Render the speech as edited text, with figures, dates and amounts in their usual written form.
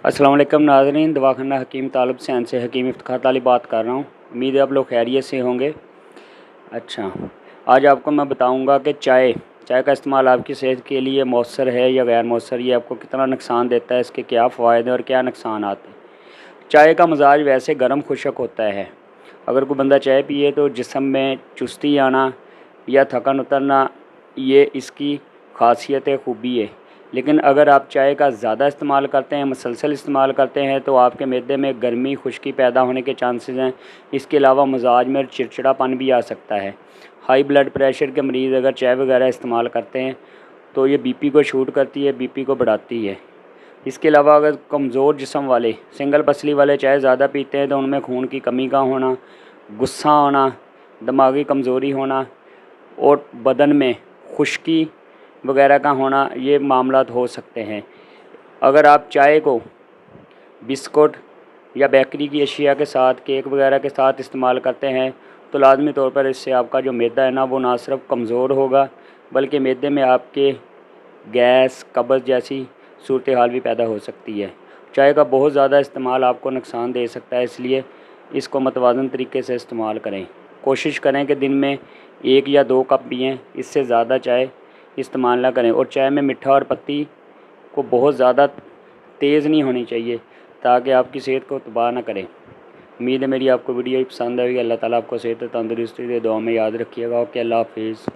अस्सलाम वालेकुम नाज़रीन, दवाखाना हकीम तालब सैन से हकीम इफ्तिखार ताली बात कर रहा हूँ। उम्मीद है आप लोग खैरियत से होंगे। अच्छा, आज आपको मैं बताऊँगा कि चाय का इस्तेमाल आपकी सेहत के लिए मौसर है या गैर मौसर, ये आपको कितना नुकसान देता है, इसके क्या फ़ायदे और क्या नुकसान आते हैं। चाय का मिजाज वैसे गर्म खुशक होता है। अगर कोई बंदा चाय पिए तो जिस्म में चुस्ती आना या थकान उतरना, ये इसकी खासियत है, खूबी है। लेकिन अगर आप चाय का ज़्यादा इस्तेमाल करते हैं, मुसलसल इस्तेमाल करते हैं, तो आपके मैदे में गर्मी खुश्की पैदा होने के चांसेस हैं। इसके अलावा मिजाज में चिड़चिड़ापन भी आ सकता है। हाई ब्लड प्रेशर के मरीज़ अगर चाय वगैरह इस्तेमाल करते हैं तो ये बीपी को शूट करती है, बीपी को बढ़ाती है। इसके अलावा अगर कमज़ोर जिस्म वाले, सिंगल पसली वाले चाय ज़्यादा पीते हैं तो उनमें खून की कमी का होना, गुस्सा होना, दिमागी कमज़ोरी होना और बदन में खुश्की वगैरह का होना, ये मामलात हो सकते हैं। अगर आप चाय को बिस्कुट या बेकरी की अशिया के साथ, केक वगैरह के साथ इस्तेमाल करते हैं तो लाजमी तौर पर इससे आपका जो मैदा है ना, वो ना सिर्फ कमज़ोर होगा बल्कि मैदे में आपके गैस, कब्ज़ जैसी सूरत हाल भी पैदा हो सकती है। चाय का बहुत ज़्यादा इस्तेमाल आपको नुकसान दे सकता है, इसलिए इसको मतवाज़न तरीके से इस्तेमाल करें। कोशिश करें कि दिन में 1 या 2 कप पिएँ, इससे ज़्यादा चाय इस्तेमाल ना करें। और चाय में मीठा और पत्ती को बहुत ज़्यादा तेज़ नहीं होनी चाहिए ताकि आपकी सेहत को तबाह ना करें। उम्मीद है मेरी आपको वीडियो पसंद आएगी। अल्लाह ताला आपको सेहत तंदुरुस्ती दे। दुआ में याद रखिएगा। ओके, अल्लाह हाफिज़।